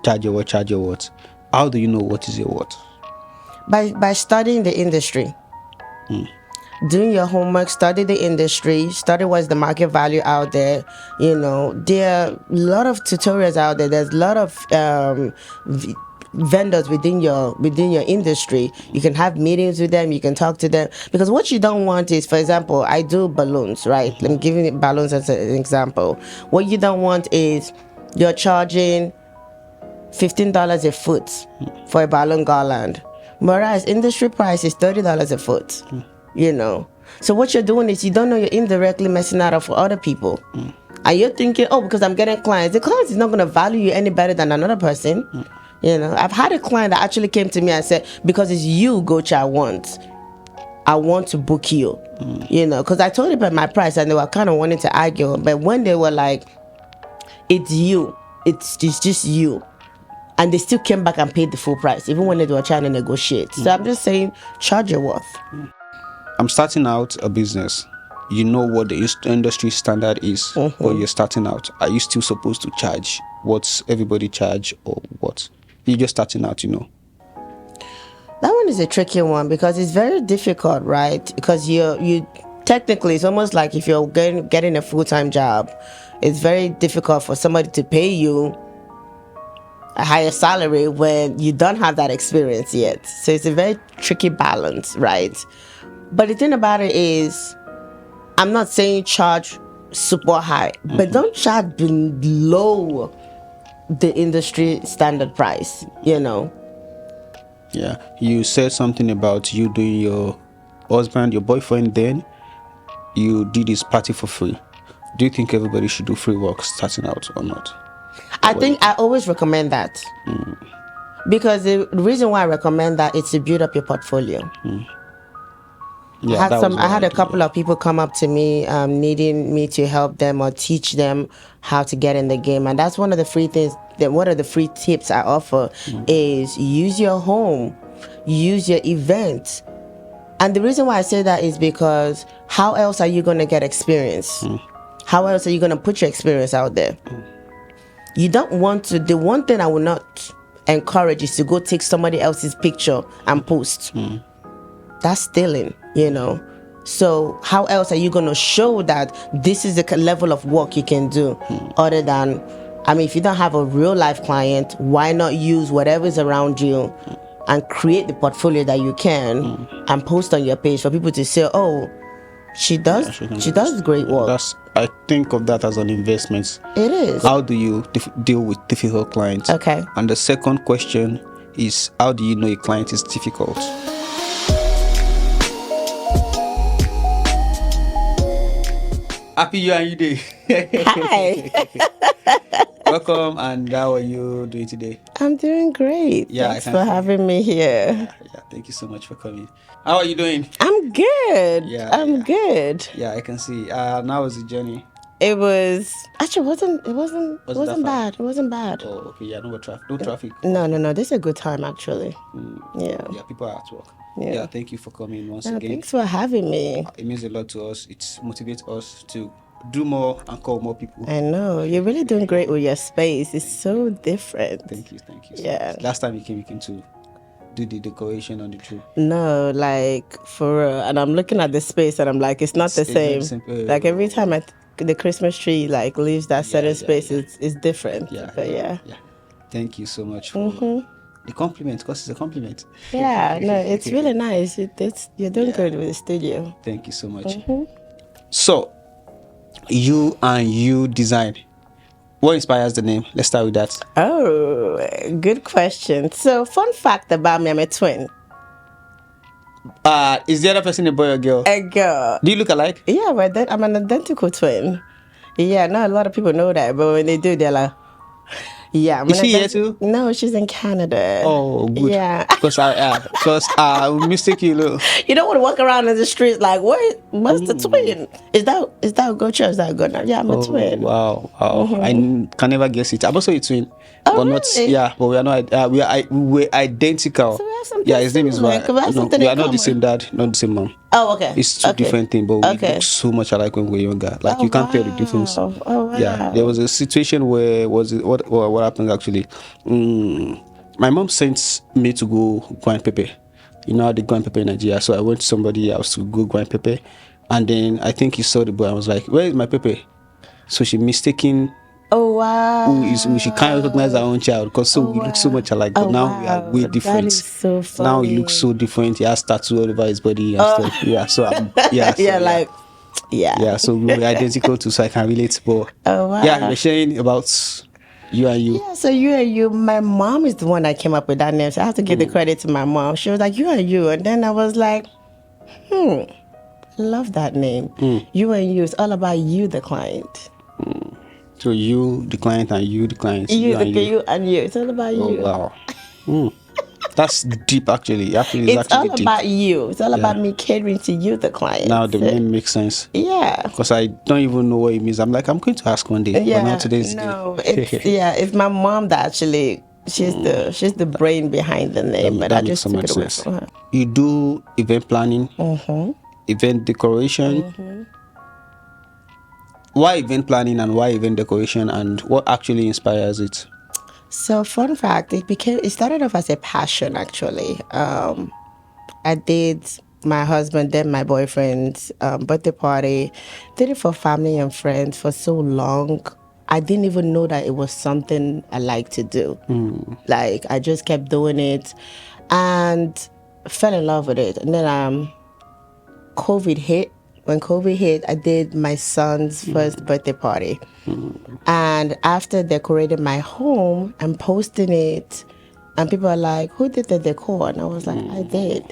charge your what, charge your what. How do you know what is your what? By studying the industry. Doing your homework, study the industry, study what's the market value out there. There are a lot of tutorials out there. There's a lot of vendors within your industry. You can have meetings with them, you can talk to them, because what you don't want is, for example, I do balloons, right? I'm giving balloons as an example. What you don't want is you're charging $15 a foot for a balloon garland, whereas industry price is $30 a foot. So what you're doing is, you don't know, you're indirectly messing out for other people. And you're thinking, oh, because I'm getting clients. The client is not going to value you any better than another person. I've had a client that actually came to me and said, because it's you, Gocha, I want to book you. Because I told them my price and they were kind of wanting to argue. But when they were like, it's you, it's just you, and they still came back and paid the full price, even when they were trying to negotiate. So I'm just saying, charge your worth. I'm starting out a business. You know what the industry standard is when you're starting out. Are you still supposed to charge what everybody charge, or what? You're just starting out, That one is a tricky one, because it's very difficult, right? Because you technically, it's almost like if you're getting a full-time job, it's very difficult for somebody to pay you a higher salary when you don't have that experience yet. So it's a very tricky balance, right? But the thing about it is, I'm not saying charge super high, but don't charge below the industry standard price, Yeah. You said something about you doing your husband, your boyfriend, then you did his party for free. Do you think everybody should do free work starting out or not? I think I always recommend that. Because the reason why I recommend that is to build up your portfolio. Yeah, I had a couple of people come up to me needing me to help them or teach them how to get in the game, and that's one of the free things. One of the free tips I offer is use your home, use your event. And the reason why I say that is because how else are you going to get experience? How else are you going to put your experience out there? You don't want to. The one thing I will not encourage is to go take somebody else's picture and post. That's stealing, So how else are you going to show that this is the level of work you can do? Other than, if you don't have a real life client, why not use whatever's around you and create the portfolio that you can and post on your page for people to say, oh, she does great work. I think of that as an investment. It is. How do you deal with difficult clients? Okay. And the second question is, how do you know a client is difficult? Happy U&U Day. Hi. Welcome, and how are you doing today? I'm doing great. Yeah, thanks for having me here. Yeah, thank you so much for coming. How are you doing? I'm good. I'm good. Yeah, I can see. Now was the journey. It was actually it wasn't bad. It wasn't bad. Oh, okay. Yeah, no traffic. No. This is a good time actually. Yeah. Yeah, people are at work. Yeah. Yeah, thank you for coming once again. Thanks for having me. It means a lot to us. It motivates us to do more and call more people. I know. You're really doing great with your space. It's so different. Thank you. So yeah. much. Last time you came to do the decoration on the tree. No, like for real. And I'm looking at the space and I'm like, it's not the same. Like every time the Christmas tree leaves that certain space, it's different. Yeah. Thank you so much for the compliment, because it's a compliment. Yeah, no, it's really nice. You're doing good with the studio. Thank you so much. So, U&U Design. What inspires the name? Let's start with that. Oh, good question. So, fun fact about me, I'm a twin. Is the other person a boy or girl? A girl. Do you look alike? Yeah, I'm an identical twin. Yeah, not a lot of people know that, but when they do, they're like, yeah. Is she here too? No, she's in Canada. Oh, good. Yeah. Because I mistake you. Look. You don't want to walk around in the streets like, what's the twin? Is that a Gocha? Is that a Gunnar? Yeah, I'm a twin. Wow. I can never guess it. I'm also a twin. Oh, but really? not, yeah, but we are not, we're identical. So we have something yeah, his name is similar, we are not the same dad, not the same mom. Oh, okay. It's two Okay. different things, but we look Okay. so much alike when we were younger. Like Oh, you can't tell the difference. wow. Oh, Yeah, there wow. was a situation where was it what happened actually? My mom sent me to go grind pepper. You know how they grind pepper in Nigeria. So I went to somebody else to go grind pepper, and then I think he saw the boy. I was like, "Where is my pepper?" So she mistaken Oh, wow. who she can't recognize her own child because so Oh, we look so wow. much alike, but Oh, now we are way wow. That is different. so Now he looks funny. so different. He has tattoo all over his body and Oh, stuff. Yeah, so yeah, like, yeah. yeah. So we were identical too, so I can relate. But Oh, yeah, you wow. were sharing about you and you. Yeah, so U&U, my mom is the one that came up with that name. So I have to give the credit to my mom. She was like, U&U. And then I was like, love that name. U&U is all about you, the client. So you the client and you the client. You, You the and you. you, and you. It's all about Oh you. wow. Hmm. That's deep actually. Actually, it's It's actually all deep. about you. It's all Yeah. about me catering to you, the Now client. the name makes sense. Yeah. Because I don't even know what it means. I'm like, I'm going to ask one day, but now Yeah. today's the No, day. it's my mom that actually she's the brain behind the name, but I That makes so just took much it away sense. from her. You do event planning, event decoration. Why event planning and why event decoration, and what actually inspires it? So fun fact, it started off as a passion actually. I did my husband, then my boyfriend's birthday party. Did it for family and friends for so long. I didn't even know that it was something I like to do. Like I just kept doing it, and fell in love with it. And then COVID hit. When COVID hit, I did my son's first birthday party. And after decorating my home and posting it, and people are like, "Who did the decor?" And I was like, "I did."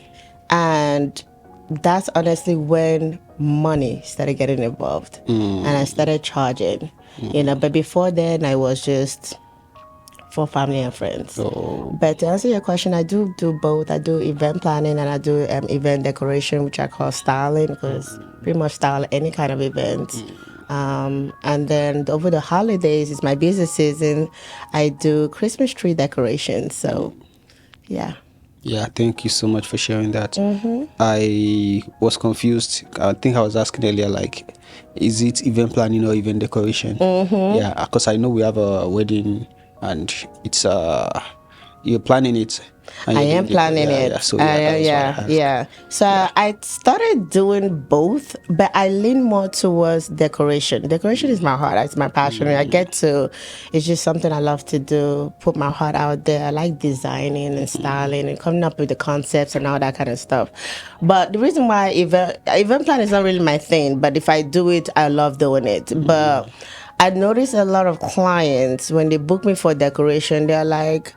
And that's honestly when money started getting involved, and I started charging. But before then, I was just for family and friends. So But to answer your question, I do both. I do event planning and I do event decoration, which I call styling, because pretty much style any kind of event. And then over the holidays, it's my busy season. I do Christmas tree decoration. So, yeah. yeah, thank you so much for sharing that. I was confused. I think I was asking earlier, like, is it event planning or event decoration? Yeah, because I know we have a wedding and it's you're planning it and I you're am doing decor. planning Yeah, it. yeah. So yeah, that was why I Yeah, asked. yeah. So Yeah. I started doing both, but I lean more towards decoration. Decoration is my heart. It's my passion. It's just something I love to do. Put my heart out there. I like designing and styling and coming up with the concepts and all that kind of stuff. But the reason why event plan is not really my thing. But if I do it, I love doing it. But I notice a lot of clients when they book me for decoration, they're like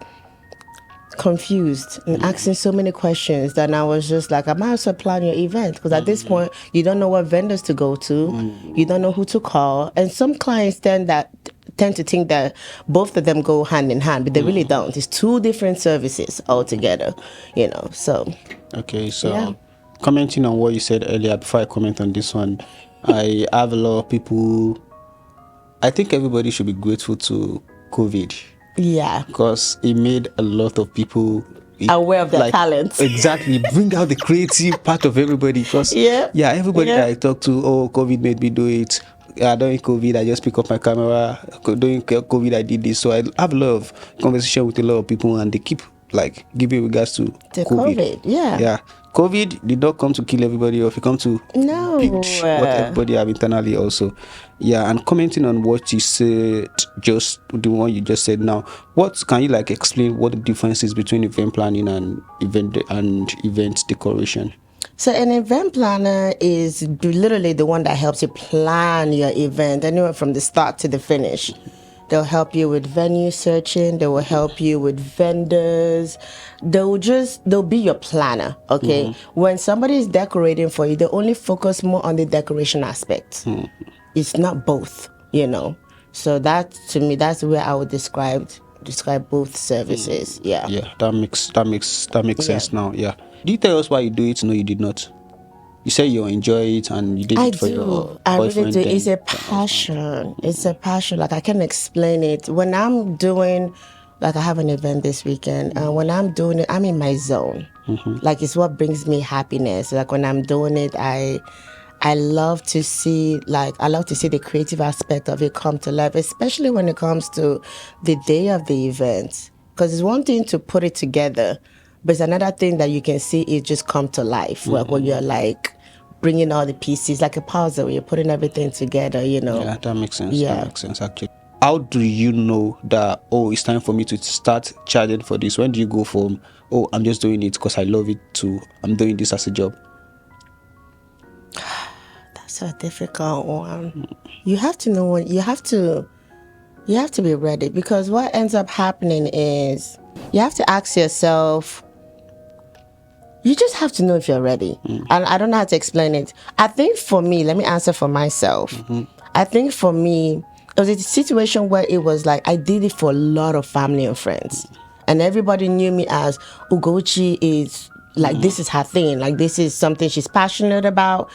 confused and asking so many questions that I was just like, I might as well plan your event, because at this point you don't know what vendors to go to, you don't know who to call, and some clients tend to think that both of them go hand in hand, but they really don't. It's two different services altogether. So Okay, so yeah. commenting on what you said earlier, before I comment on this one, I have a lot of people. I think everybody should be grateful to COVID Yeah, because it made a lot of people aware of their like talents. exactly bring out the creative part of everybody. Because Yeah, yeah, everybody that yeah. I talk to, oh, COVID made me do it. Yeah, during COVID, I just pick up my camera. During COVID, I did this. So I have a lot of conversation with a lot of people, and they keep like giving regards to The COVID. COVID, yeah. Yeah, COVID did not come to kill everybody off. It come to No. build what everybody have internally also. Yeah, and commenting on what you said, just the one you just said now. What can you like explain what the difference is between event planning and event decoration? So an event planner is literally the one that helps you plan your event, anywhere from the start to the finish. They'll help you with venue searching. They will help you with vendors. They'll be your planner. Okay. When somebody is decorating for you, they only focus more on the decoration aspect. It's not both. So that, to me, that's where I would describe both services. Yeah. Yeah, that makes Yeah. sense now. Yeah. Do you tell us why you do it? No, you did not. You say you enjoy it and you did I it for your do. I really boyfriend do. It's then a your husband. passion. It's a passion. Like I can explain it. When I'm doing like I have an event this weekend, and when I'm doing it, I'm in my zone. Like it's what brings me happiness. Like when I'm doing it, I love to see the creative aspect of it come to life, especially when it comes to the day of the event. Because it's one thing to put it together, but it's another thing that you can see it just come to life. Like when you're like bringing all the pieces, like a puzzle, you're putting everything together. Yeah, that makes sense. Yeah. That makes sense actually. How do you know that, oh, it's time for me to start charging for this? When do you go from, oh, I'm just doing it because I love it, to I'm doing this as a job? That's a difficult one. You have to know what you have to be ready, because what ends up happening is you have to ask yourself, you just have to know if you're ready. And I don't know how to explain it. I think for me, let me answer for myself. I think for me, it was a situation where it was like I did it for a lot of family and friends. And everybody knew me as Ugochi is like, this is her thing. Like, this is something she's passionate about.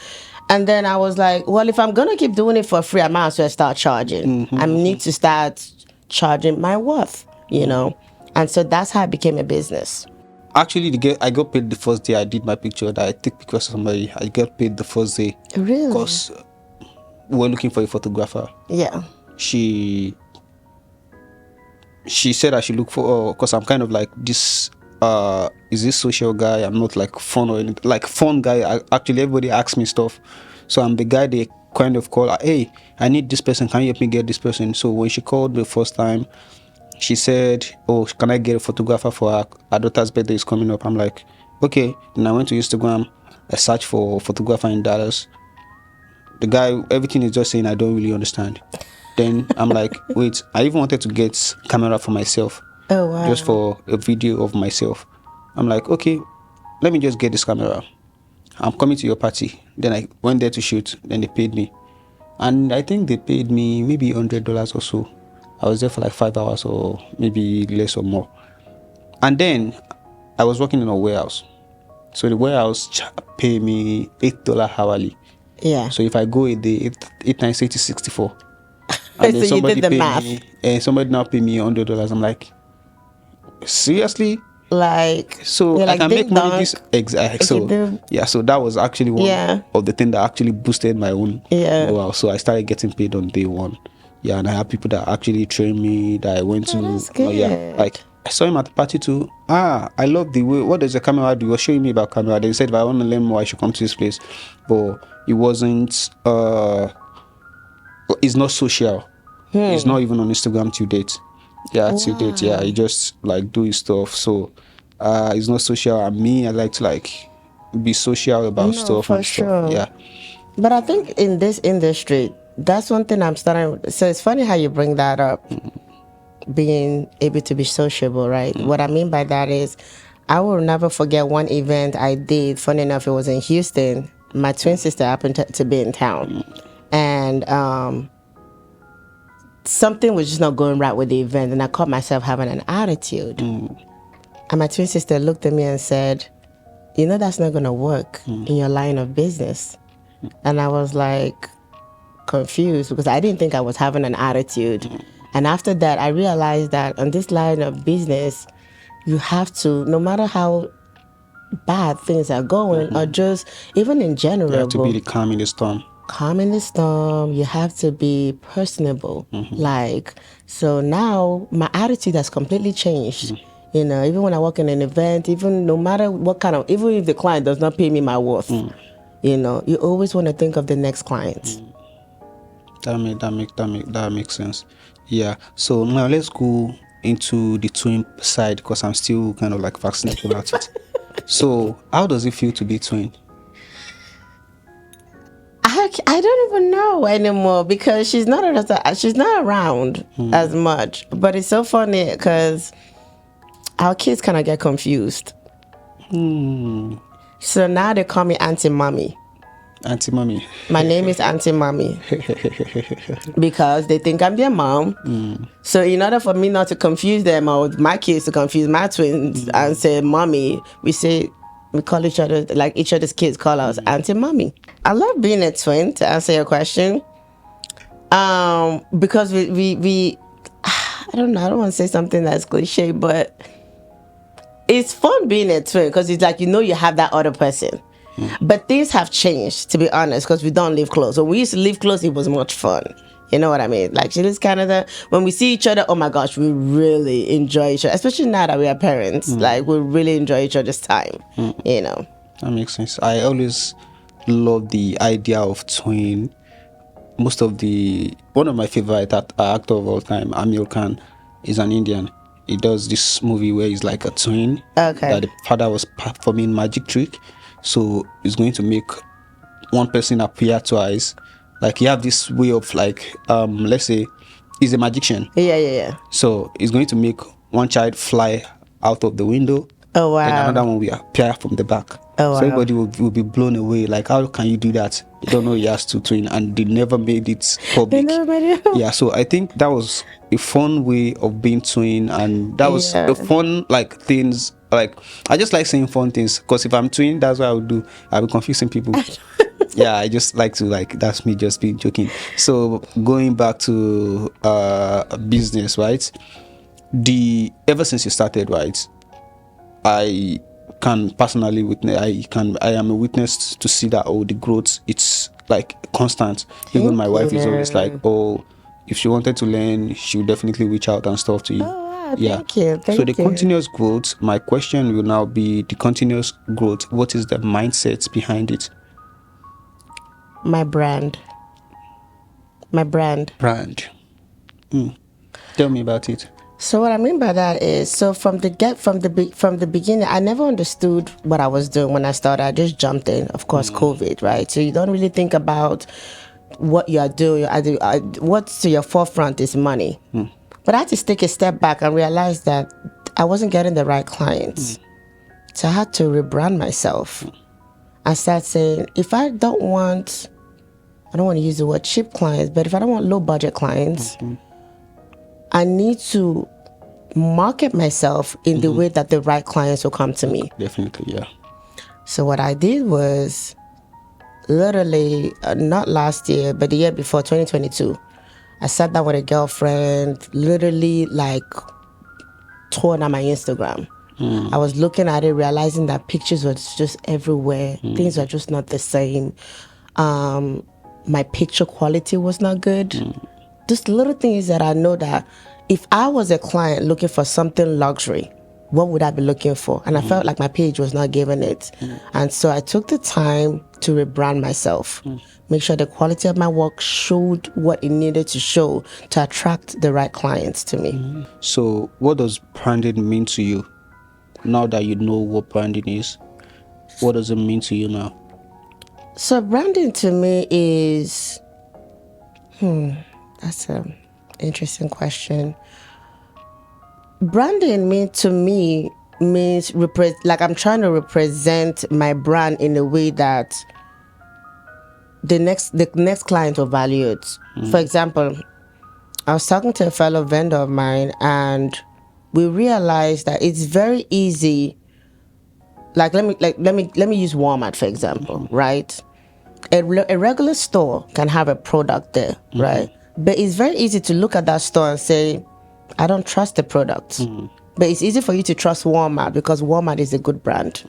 And then I was like, well, if I'm going to keep doing it for free, I might as well start charging. I need to start charging my worth, you know? And so that's how it became a business. Actually, I got paid the first day I did my picture. That I take pictures of somebody. I got paid the first day. Really? Because we were looking for a photographer. Yeah. She said I should look for, because I'm kind of like this. Is this social guy? I'm not like fun or anything. Like fun guy. Actually, everybody asks me stuff, so I'm the guy they kind of call. Hey, I need this person. Can you help me get this person? So when she called the first time, she said, oh, can I get a photographer for her daughter's birthday is coming up? I'm like, okay. Then I went to Instagram. I searched for photographer in Dallas. The guy, everything is just saying I don't really understand. Then I'm like, wait, I even wanted to get camera for myself. Oh, wow. Just for a video of myself. I'm like, okay, let me just get this camera. I'm coming to your party. Then I went there to shoot. Then they paid me. And I think they paid me maybe $100 or so. I was there for like 5 hours or maybe less or more. And then I was working in a warehouse. So the warehouse pay me $8 hourly. Yeah. So if I go a day, 8 times 8 is 64. And then So you did the math. And somebody now pay me $100. I'm like, seriously? Like, So you're I like, can make ding money dong. this exact. So yeah, so that was actually one of the things that actually boosted my own. Yeah. Wow. So I started getting paid on day one. Yeah, and I had people that actually trained me, that I went to. That's good. Yeah, like I saw him at the party too. I love the way. What does the camera do? He was showing me about camera. They said if I want to learn more, I should come to this place. But it wasn't. It's not social. It's not even on Instagram to date. Yeah, to date. Yeah, he just like do his stuff. So, it's not social. And me, I like to like be social about stuff for and sure. stuff. Yeah. But I think in this industry, that's one thing I'm starting. So it's funny how you bring that up, being able to be sociable, right? What I mean by that is, I will never forget one event I did. Funny enough, it was in Houston. My twin sister happened to be in town, and something was just not going right with the event, and I caught myself having an attitude. And my twin sister looked at me and said, you know, that's not going to work in your line of business. And I was like confused, because I didn't think I was having an attitude. And after that, I realized that on this line of business, you have to, no matter how bad things are going, or just even in general, You have to be the calm in the storm. Calm in the storm. You have to be personable. Like, so now my attitude has completely changed. You know, even when I work in an event, even no matter what kind of, even if the client does not pay me my worth, you know, you always want to think of the next client. That makes sense. Yeah. So now let's go into the twin side, because I'm still kind of like fascinated about it. So how does it feel to be twin? I don't even know anymore, because she's not around as much. But it's so funny because our kids kind of get confused. So now they call me Auntie Mommy. Auntie Mommy. My name is Auntie Mommy because they think I'm their mom. So in order for me not to confuse them, or my kids to confuse my twins and say Mommy, we call each other, like each other's kids call us Auntie Mommy. I love being a twin, to answer your question. Because we I don't know. I don't want to say something that's cliche, but it's fun being a twin because it's like you have that other person. But things have changed, to be honest, because we don't live close. When we used to live close, it was much fun. You know what I mean? Like, she lives Canada. When we see each other, oh my gosh, we really enjoy each other. Especially now that we are parents. Like, we really enjoy each other's time. You know? That makes sense. I always love the idea of twin. One of my favorite actor of all time, Amir Khan, is an Indian. He does this movie where he's like a twin. Okay. That the father was performing magic trick, so he's going to make one person appear twice. Like, you have this way of like, let's say, he's a magician. Yeah. So he's going to make one child fly out of the window. Oh, wow. And another one will appear from the back. Oh, wow. So everybody will be blown away. Like, how can you do that? You don't know he has to twin, and they never made it public. Yeah, so I think that was a fun way of being twin, and that was a fun, like, things. Like, I just like saying fun things, because if I'm twin, that's what I would do. I'll be confusing people. Yeah, I just like to, like, that's me just being joking. So going back to business, right? Ever since you started, right? I can personally witness. I am a witness to see that the growth, it's like constant. Even my wife is always like, if she wanted to learn, she would definitely reach out and stuff to you. Wow, thank you. So the continuous growth. My question will now be the continuous growth. What is the mindset behind it? My brand. Brand. Tell me about it. So what I mean by that is, from the beginning, I never understood what I was doing when I started. I just jumped in. Of course, COVID, right? So you don't really think about what you are doing. What's to your forefront is money. But I had to take a step back and realize that I wasn't getting the right clients. So I had to rebrand myself. I started saying, if I don't want to use the word cheap clients, but if I don't want low budget clients, I need to market myself in the way that the right clients will come to me. Definitely, yeah. So what I did was, literally, not last year, but the year before, 2022, I sat down with a girlfriend, literally like torn on my Instagram. I was looking at it, realizing that pictures were just everywhere. Things were just not the same. My picture quality was not good. Just little things that I know that if I was a client looking for something luxury, what would I be looking for? And I felt like my page was not giving it. And so I took the time to rebrand myself, make sure the quality of my work showed what it needed to show to attract the right clients to me. So what does branding mean to you? Now that you know what branding is, what does it mean to you now? So branding to me is, that's an interesting question. Branding means like I'm trying to represent my brand in a way that the next client will value it. For example, I was talking to a fellow vendor of mine, and we realized that it's very easy. Let me use Walmart for example, right? A regular store can have a product there, right? But it's very easy to look at that store and say, I don't trust the product. But it's easy for you to trust Walmart because Walmart is a good brand.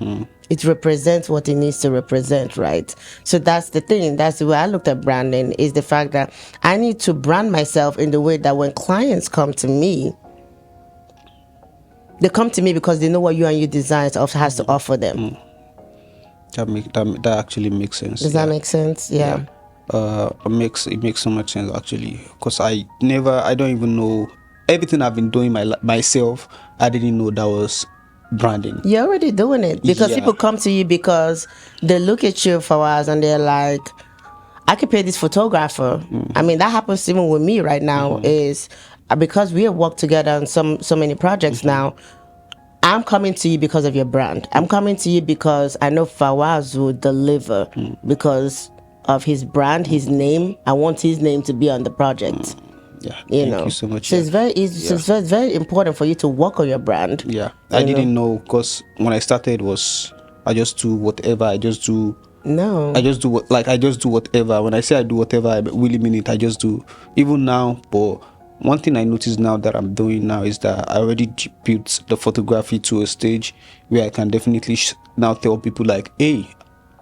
It represents what it needs to represent, right? So that's the thing. That's the way I looked at branding, is the fact that I need to brand myself in the way that when clients come to me, they come to me because they know what U&U Designs has to offer them. That actually makes sense. Does that make sense? Yeah. It makes so much sense actually, because I don't even know everything I've been doing myself. I didn't know that was branding. You're already doing it because people come to you because they look at you for hours and they're like, I could pay this photographer. I mean, that happens even with me right now, is because we have worked together on so many projects now. I'm coming to you because of your brand. I'm coming to you because I know Fawaz will deliver because of his brand, his name. I want his name to be on the project. Yeah, thank you so much. So it's very easy. So it's very important for you to work on your brand. Yeah, I didn't know, because when I started I just do whatever. I just do whatever. When I say I do whatever, I really mean it. I just do. Even now, but one thing I notice now that I'm doing now is that I already built the photography to a stage where I can definitely now tell people like, hey,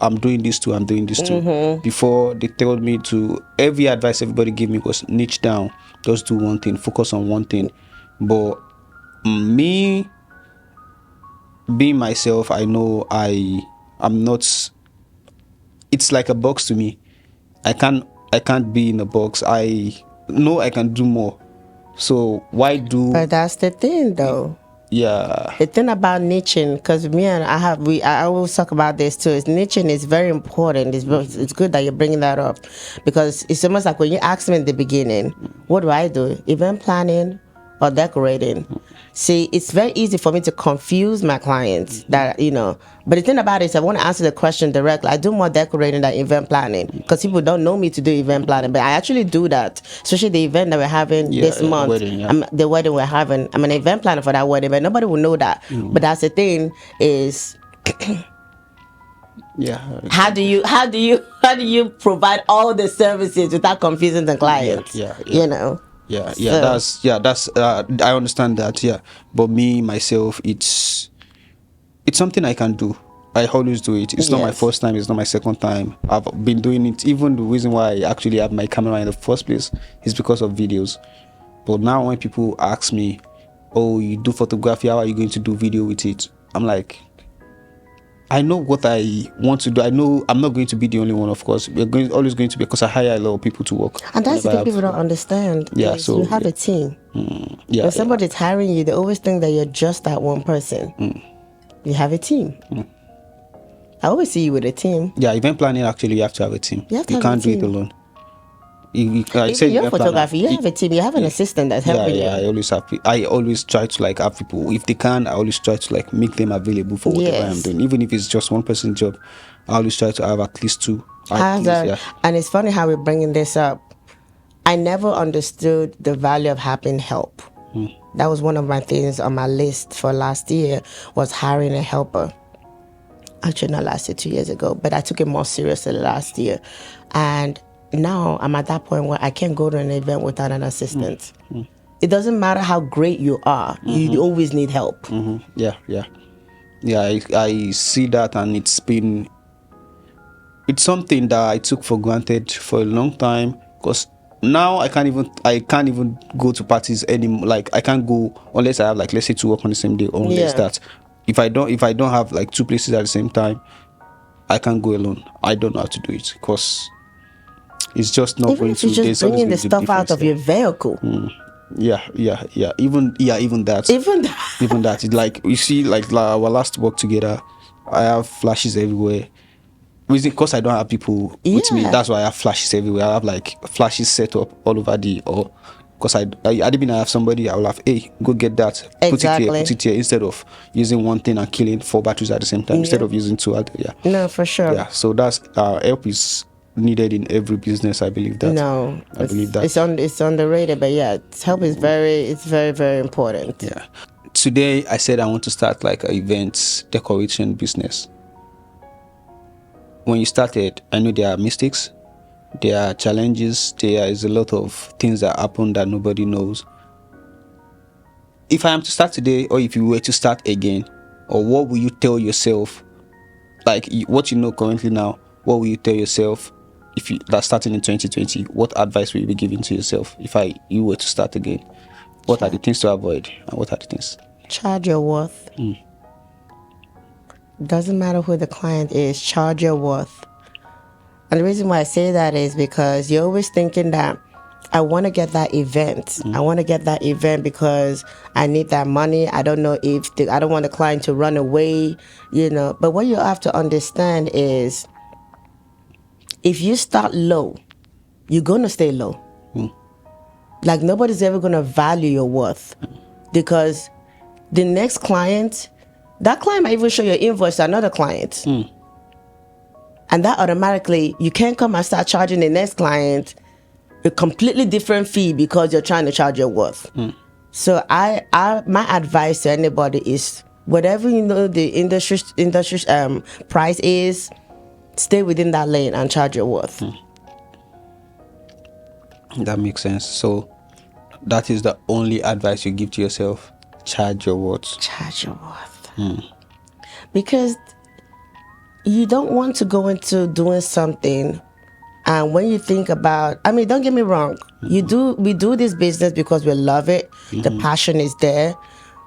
I'm doing this too, I'm doing this too. Before, they told me to, every advice everybody gave me was niche down, just do one thing, focus on one thing. But me being myself, I know I'm not, it's like a box to me. I can't be in a box. I know I can do more. So why do, But that's the thing, though. yeah, The thing about niching, because me and I always talk about this too. Is niching is very important. It's good that you're bringing that up, because it's almost like when you asked me in the beginning, what do I do? Event planning or decorating? See, it's very easy for me to confuse my clients. That but the thing about it is, I want to answer the question directly. I do more decorating than event planning, because people don't know me to do event planning, but I actually do that. Especially the event that we're having this month, wedding, yeah. the wedding we're having. I'm an event planner for that wedding, but nobody will know that. But that's the thing is, yeah, how do you provide all the services without confusing the clients? yeah. So, That's I understand that, yeah. But me myself, it's something I can do. I always do it. It's not my Yes. first time, it's not my second time. I've been doing it. Even the reason why I actually have my camera in the first place is because of videos. But now when people ask me, oh, you do photography, how are you going to do video with it? I'm like, I know what I want to do. I know I'm not going to be the only one, of course. Always going to be, because I hire a lot of people to work. and that's the whenever I thing people have- don't understand. Yeah, is so, you have yeah. a team. Yeah, When somebody's hiring you, they always think that you're just that one person. You have a team. I always see you with a team. yeah. Event planning, actually, you have to have a team. You have to have can't a do it team. alone. I Even said your event planner, photography, you have a team. You have an assistant that's helping yeah. you. I always try to like have people, if they can. I always try to like make them available for whatever I'm Yes. doing, even if it's just one person's job. I always try to have at least two. And it's funny how we're bringing this up. I never understood the value of having help. That was one of my things on my list for last year, was hiring a helper. Actually, not last year, 2 years ago, but I took it more seriously last year. And now I'm at that point where I can't go to an event without an assistant. It doesn't matter how great you are, you always need help. Yeah. I see that, and it's something that I took for granted for a long time, because now I can't even go to parties anymore. Like, I can't go unless I have, like, let's say, to work on the same day, or unless Yeah. that if I don't have like two places at the same time, I can't go alone. I don't know how to do it, because it's just not Even going if to. you're just There's always bringing the going to be stuff out difference of there. your vehicle. Yeah. Even that. Even that. It's like, you see, like, our last work together, I have flashes everywhere. Because I don't have people with me, Yeah. that's why I have flashes everywhere. I have like flashes set up all over because I didn't mean I have somebody, I will have, hey, go get that, Exactly. put it here, instead of using one thing and killing 4 batteries at the same time, instead of using 2 yeah. No, for sure. Yeah, so that's help is needed in every business. I believe that. No, I believe that. it's underrated, but yeah, help is very very important. Yeah. Today I said I want to start like an events decoration business. When you started, I know there are mistakes, there are challenges, there is a lot of things that happen that nobody knows. If I am to start today, or if you were to start again, or what will you tell yourself? Like, what you know currently now, what will you tell yourself if you that starting in 2020? What advice will you be giving to yourself if you were to start again? What are the things to avoid, and what are the things? Charge your worth. Doesn't matter who the client is, charge your worth. And the reason why I say that is because you're always thinking that I want to get that event. I want to get that event because I need that money. I don't know if I don't want the client to run away, But what you have to understand is, if you start low, you're going to stay low. Like, nobody's ever going to value your worth, because the next client, that client might even show your invoice to another client. And that automatically, you can't come and start charging the next client a completely different fee because you're trying to charge your worth. So my advice to anybody is, whatever the industry price is, stay within that lane and charge your worth. That makes sense. So That is the only advice you give to yourself. Charge your words. Charge your worth. Because you don't want to go into doing something, and when you think about, I mean, don't get me wrong, we do this business because we love it. The passion is there,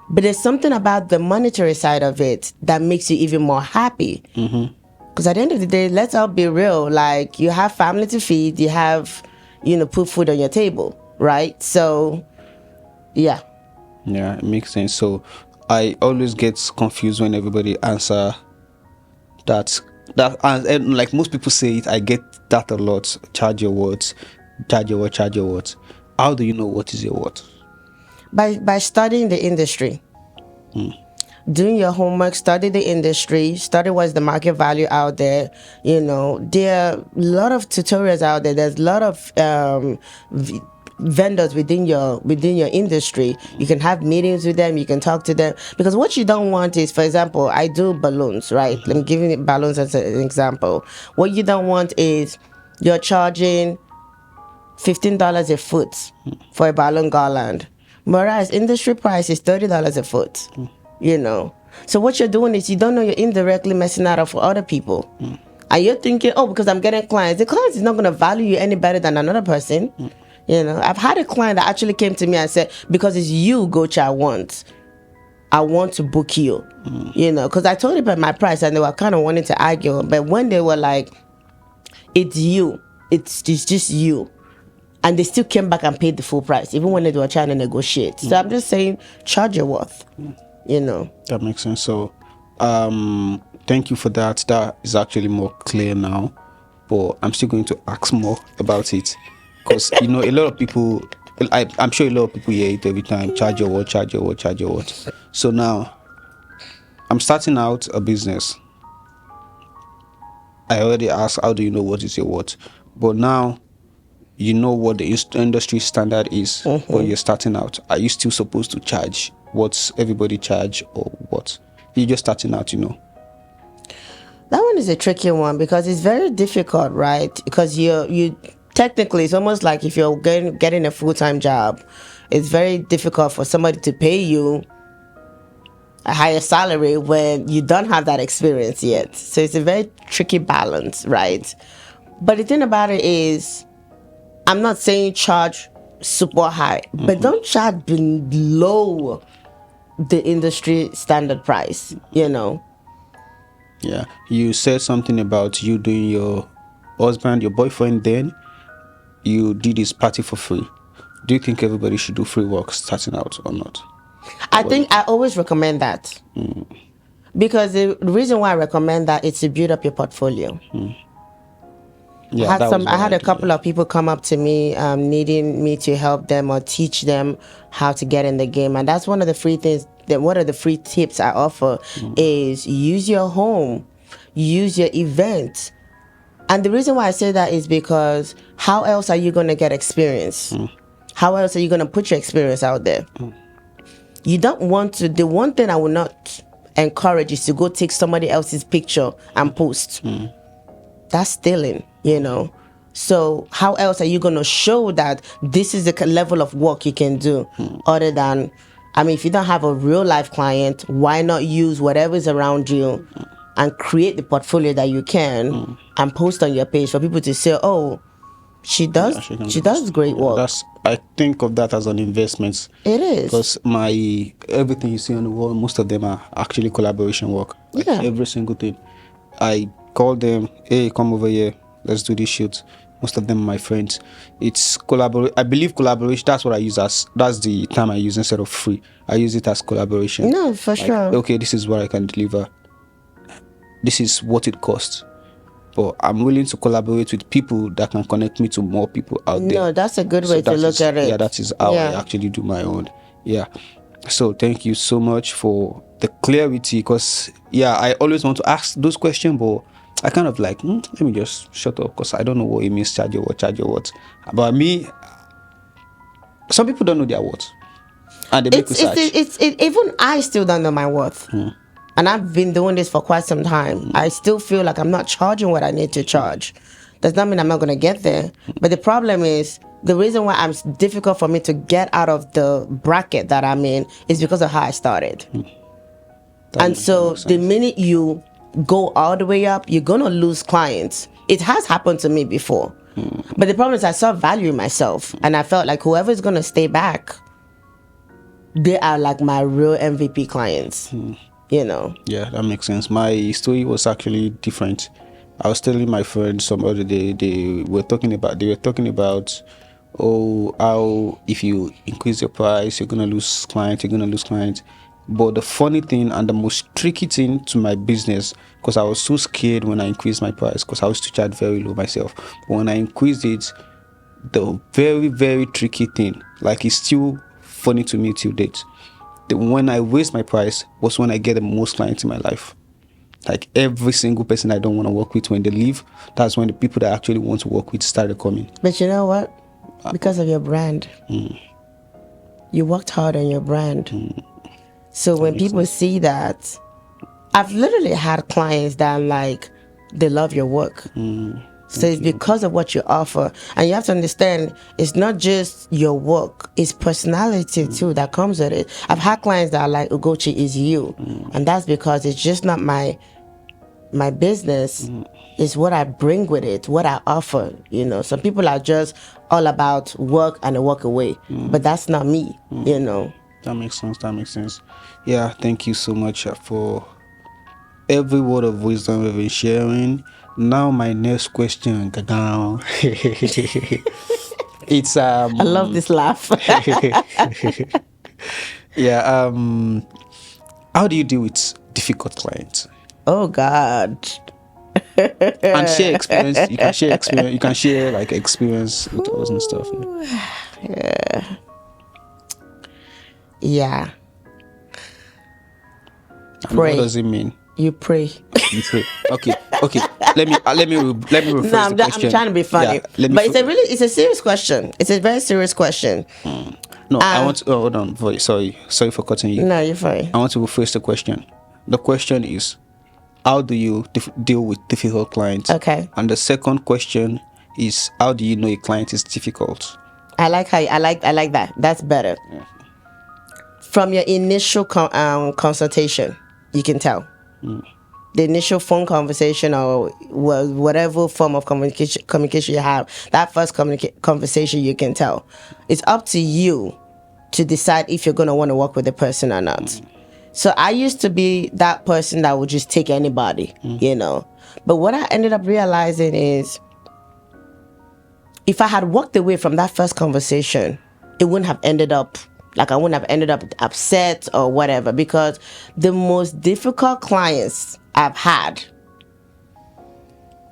but there's something about the monetary side of it that makes you even more happy. Because at the end of the day, let's all be real, like, you have family to feed, you have, put food on your table, right? So yeah. Yeah, it makes sense. So I always get confused when everybody answer that and like most people say it, I get that a lot. Charge your words, charge your word, charge your words. How do you know what is your word? By studying the industry, doing your homework, study the industry, study what's the market value out there. There are a lot of tutorials out there. There's a lot of vendors within your industry. You can have meetings with them, you can talk to them, because what you don't want is, for example, I do balloons, right? I'm giving balloons as an example. What you don't want is you're charging $15 a foot for a balloon garland, whereas industry price is $30 a foot. So what you're doing is, you don't know, you're indirectly messing out for other people. And you're thinking, oh, because I'm getting clients, the client is not going to value you any better than another person. I've had a client that actually came to me and said, because it's you, Gocha, I want to book you. Because I told them my price and they were kind of wanting to argue. But when they were like, it's you, it's just you, and they still came back and paid the full price, even when they were trying to negotiate. So I'm just saying, charge your worth. That makes sense. So thank you for that. That is actually more clear now, but I'm still going to ask more about it, because a lot of people, I'm sure a lot of people hear it every time. Charge your word, charge your word, charge your word. So now I'm starting out a business. I already asked, how do you know what is your word? But now you know what the industry standard is when you're starting out. Are you still supposed to charge what everybody charge, or what? You're just starting out, That one is a tricky one, because it's very difficult, right? Because you technically, it's almost like if you're getting a full-time job, it's very difficult for somebody to pay you a higher salary when you don't have that experience yet. So it's a very tricky balance, right? But the thing about it is, I'm not saying charge super high, but don't charge below the industry standard price. Yeah. You said something about you doing your boyfriend then, you did his party for free. Do you think everybody should do free work starting out or not? I think I always recommend that. Because the reason why I recommend that is to build up your portfolio. Yeah, I had a couple of people come up to me needing me to help them or teach them how to get in the game, and that's one of the free things. One of the free tips I offer is use your home, use your event. And the reason why I say that is because how else are you going to get experience? How else are you going to put your experience out there? You don't want to. The one thing I will not encourage is to go take somebody else's picture and post. That's stealing, So how else are you going to show that this is the level of work you can do? Other than, if you don't have a real life client, why not use whatever's around you and create the portfolio that you can and post on your page for people to say, oh, she does great work. I think of that as an investment. It is. Because everything you see on the wall, most of them are actually collaboration work. Every single thing. I call them, hey, come over here, let's do this shoot. Most of them are my friends. It's I believe collaboration, that's what I use that's the term I use instead of free. I use it as collaboration. No, for sure. Okay, this is what I can deliver. This is what it costs. But I'm willing to collaborate with people that can connect me to more people out there. No, that's a good way to look at it. Yeah, that is how I actually do my own. Yeah. So thank you so much for the clarity, because I always want to ask those questions, but I kind of like, let me just shut up, because I don't know what it means, charge your what. But me, some people don't know their worth, and they make research. Even I still don't know my worth. And I've been doing this for quite some time. I still feel like I'm not charging what I need to charge. Does not mean I'm not going to get there. But the problem is, The reason why it's difficult for me to get out of the bracket that I'm in is because of how I started. And so the minute you go all the way up, you're going to lose clients. It has happened to me before. But the problem is I saw value in myself, and I felt like whoever's going to stay back, they are like my real MVP clients, you know. Yeah, that makes sense. My story was actually different. I was telling my friends some other day, they were talking about, oh, how if you increase your price, you're gonna lose clients. But the funny thing and the most tricky thing to my business, because I was so scared when I increased my price, because I was to charge very low myself. But when I increased it, the very, very tricky thing, like it's still funny to me till date. When I raise my price was when I get the most clients in my life. Like every single person I don't want to work with, when they leave, that's when the people that I actually want to work with started coming. But you know what? Because of your brand. You worked hard on your brand. So when people see that, I've literally had clients that I'm like, they love your work. So it's because of what you offer. And you have to understand, it's not just your work, it's personality too that comes with it. I've had clients that are like, Ugochi is you. And that's because it's just not my business. It's what I bring with it, what I offer. You know, some people are just all about work and walk away. But that's not me, you know. That makes sense. Yeah, thank you so much for every word of wisdom we've been sharing. Now my next question, it's I love this laugh. Yeah, how do you deal with difficult clients? Oh God. And share experience. You can share experience. You can share like experience with us and stuff. Yeah. And what does it mean? You pray. You pray. Okay. Let me rephrase No, the question. I'm trying to be funny, but it's a serious question. It's a very serious question. No, I want to. Oh, hold on. Sorry for cutting you. No, you're fine. I want to rephrase the question. The question is, how do you deal with difficult clients? Okay. And the second question is, how do you know a client is difficult? I like that. That's better. Yeah. From your initial consultation, you can tell. The initial phone conversation or whatever form of communication you have, that first conversation, you can tell. It's up to you to decide if you're going to want to work with the person or not. So I used to be that person that would just take anybody, you know. But what I ended up realizing is, if I had walked away from that first conversation, it wouldn't have ended up, like I wouldn't have ended up upset or whatever, because the most difficult clients I've had,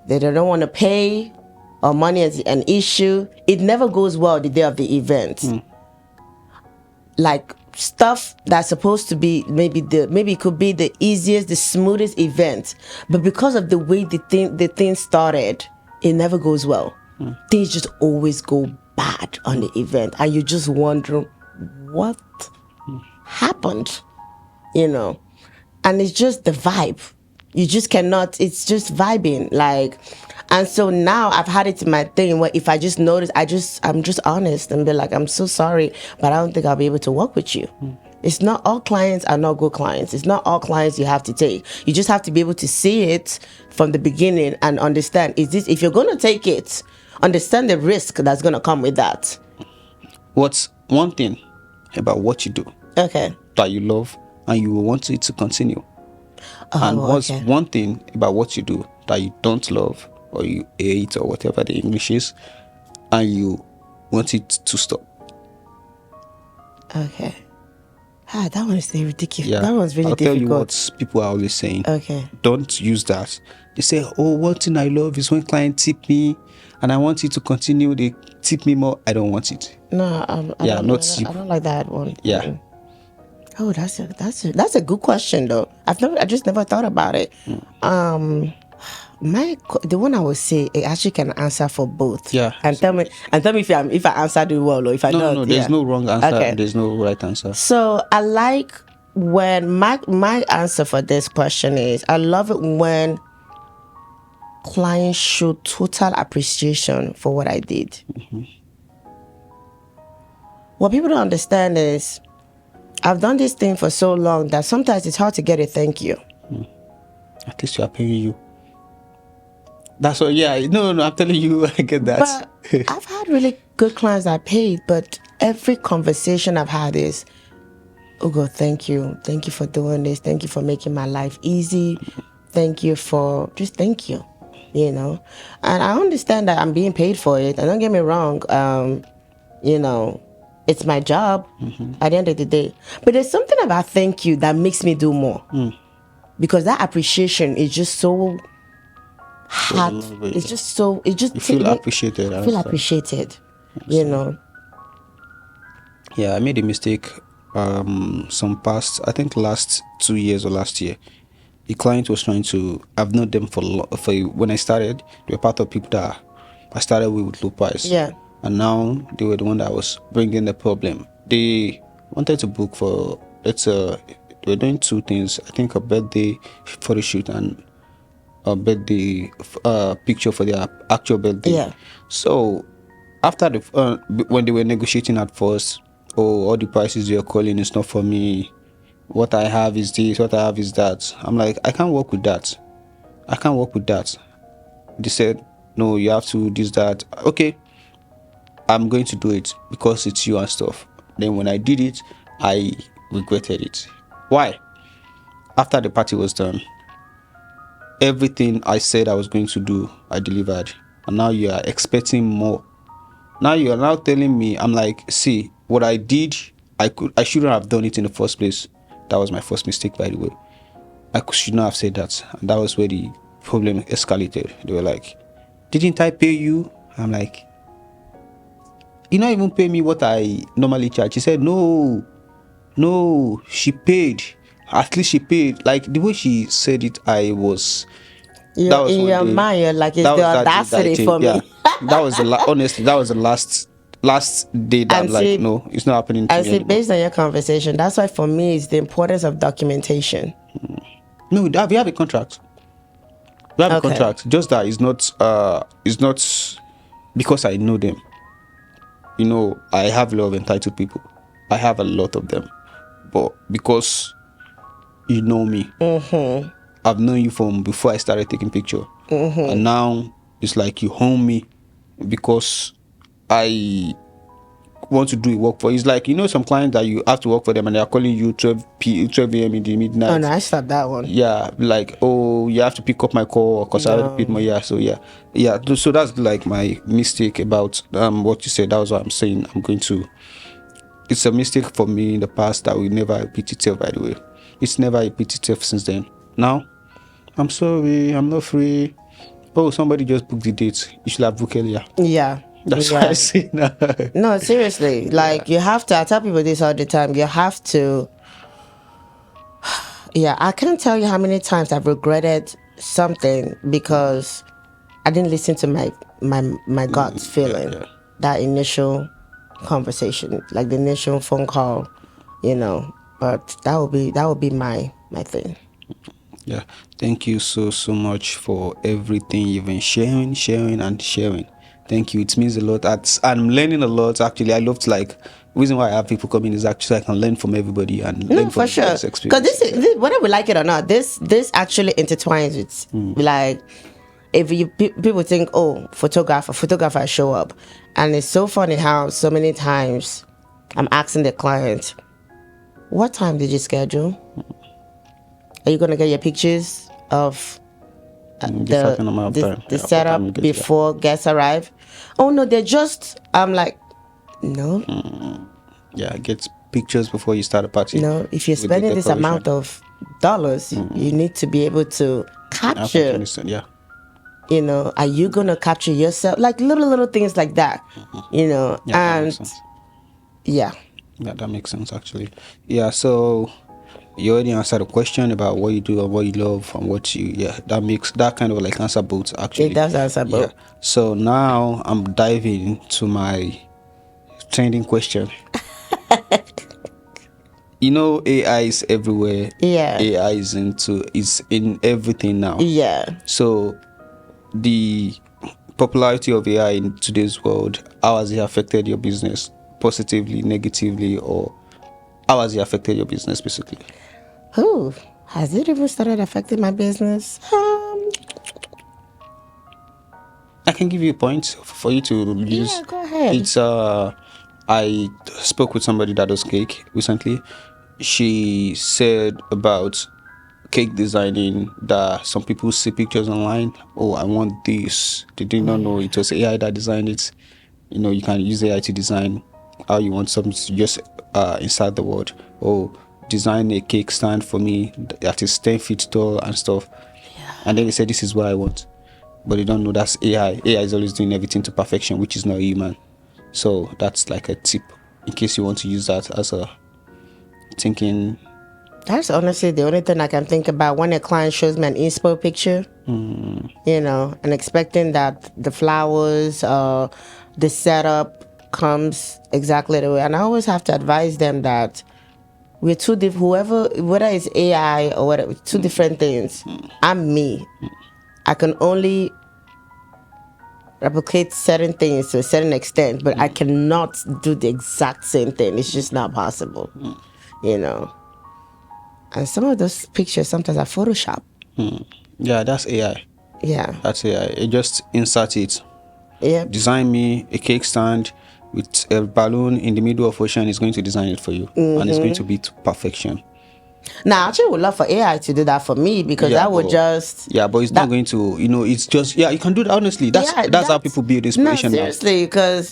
they don't want to pay, or money is an issue. It never goes well the day of the event. Like stuff that's supposed to be maybe it could be the easiest, the smoothest event, but because of the way the thing started, it never goes well. Things just always go bad on the event, and you just wondering what happened, you know. And it's just the vibe. You just cannot, it's just vibing, like. And so now I've had it in my thing where if I just notice, I'm just honest and be like, I'm so sorry, but I don't think I'll be able to work with you. It's not all clients are not good clients. It's not all clients you have to take. You just have to be able to see it from the beginning and understand, if you're going to take it, understand the risk that's going to come with that. What's one thing about what you do that you love and you want it to continue? And what's one thing about what you do that you don't love or you hate or whatever the English is, and you want it to stop? Okay. That one is ridiculous. Yeah. That one's really difficult. I'll tell you what people are always saying. Okay. Don't use that. They say, oh, one thing I love is when clients tip me and I want it to continue. They tip me more. I don't want it. No, I don't like that one. Yeah. Oh, that's a good question though. I just never thought about it. The one I would say, it actually can answer for both. Yeah. And tell me if I answered it well or if I don't. No, there's no wrong answer. Okay. There's no right answer. So I like when my answer for this question is, I love it when clients show total appreciation for what I did. What people don't understand is I've done this thing for so long that sometimes it's hard to get a thank you. At least you are paying you. That's what. Yeah. No. I'm telling you, I get that. But I've had really good clients that paid, but every conversation I've had is, oh God, thank you. Thank you for doing this. Thank you for making my life easy. Thank you for just thank you. You know? And I understand that I'm being paid for it. And don't get me wrong, you know, it's my job at the end of the day. But there's something about thank you that makes me do more. Because that appreciation is just so hard. It's just so it just You feel appreciated. I feel appreciated. You know. Yeah, I made a mistake some past, I think last 2 years or last year. The client was trying to, I've known them for when I started, they were part of people that I started with low price. Yeah. And now they were the one that was bringing the problem. They wanted to book for, they were doing two things. I think a birthday photo shoot and a birthday picture for their actual birthday. Yeah. So after when they were negotiating at first, oh, all the prices you're calling is not for me. What I have is this, what I have is that. I'm like, I can't work with that. I can't work with that. They said, no, you have to do this, that. Okay, I'm going to do it because it's you and stuff. Then when I did it, I regretted it. Why? After the party was done, everything I said I was going to do, I delivered. And now you are expecting more. Now you are now telling me, I'm like, see, what I did, I shouldn't have done it in the first place. That was my first mistake, by the way. Should not have said that. And that was where the problem escalated. They were like, didn't I pay you? I'm like, you not even pay me what I normally charge. She said, no, she paid. At least she paid. Like the way she said it, I was. You're in your mind, you're like, it's the audacity for me. Yeah, that was honestly, that was the last day that I'm like, no, it's not happening to me anymore. Based on your conversation, that's why for me it's the importance of documentation. No, we have a contract. We have a contract. Just that it's not because I know them. You know, I have a lot of entitled people. I have a lot of them. But because you know me, I've known you from before I started taking picture. And now it's like you home me because I want to do a work for. It's like, you know, some clients that you have to work for them and they're calling you 12 a.m. in the midnight. Oh no, I stopped that one. Yeah, like, oh, you have to pick up my call because I have to pay more. Yeah, so yeah. So that's like my mistake about what you said. That was what I'm saying. It's a mistake for me in the past that will never repeat itself, by the way. It's never repeated itself since then. Now, I'm sorry, I'm not free. Oh, somebody just booked the date. You should have booked earlier. Yeah. That's what I say now. No, seriously. Like, you have to, I tell people this all the time, you have to, I can't tell you how many times I've regretted something because I didn't listen to my gut's feeling. Yeah. That initial conversation, like the initial phone call, you know. But that would be my thing. Yeah. Thank you so much for everything you've been sharing. Thank you. It means a lot. I'm learning a lot. Actually, I love to the reason why I have people coming is actually I can learn from everybody and learn from everybody's experience. Because this, whether we like it or not, this actually intertwines with like, if people think, oh, photographer show up, and it's so funny how so many times I'm asking the client, what time did you schedule? Are you gonna get your pictures of the setup before guests arrive? Oh no, they're just. I'm like, no. Yeah, get pictures before you start a party. No, if you're spending this amount of dollars, you need to be able to capture. Yeah. You know, are you gonna capture yourself? Like little things like that. You know, and yeah. Yeah, that makes sense actually. Yeah, so you already answered the question about what you do and what you love and what you that kind of like answer both actually. It does answer both. Yeah. So now I'm diving to my trending question. You know, AI is everywhere. Yeah. AI is in everything now. Yeah. So the popularity of AI in today's world, how has it affected your business? positively, negatively, or how has it affected your business basically? Who has it even started affecting my business? I can give you a point for you to use. Yeah, go ahead. It's I spoke with somebody that does cake recently. She said about cake designing that some people see pictures online. Oh, I want this. They did not know it was AI that designed it. You know, you can use AI to design how you want something to just inside the word. Oh, design a cake stand for me that is 10 feet tall and stuff. And then they said, this is what I want. But they don't know that's AI. AI is always doing everything to perfection, which is not human. So that's like a tip in case you want to use that as a thinking. That's honestly the only thing I can think about when a client shows me an inspo picture, you know, and expecting that the flowers, the setup comes exactly the way. And I always have to advise them that we're two whether it's AI or whatever, two different things. I'm me. I can only replicate certain things to a certain extent, but I cannot do the exact same thing. It's just not possible, you know. And some of those pictures sometimes are Photoshop. Yeah, that's AI. Yeah. That's AI. It just insert it. Yep. Design me a cake stand with a balloon in the middle of ocean. It's going to design it for you, and it's going to be to perfection. Now, I actually would love for AI to do that for me because Yeah, that would just. Yeah, but it's not going to. You know, it's just. Yeah, you can do that. Honestly, that's how people build inspiration no, now. seriously, because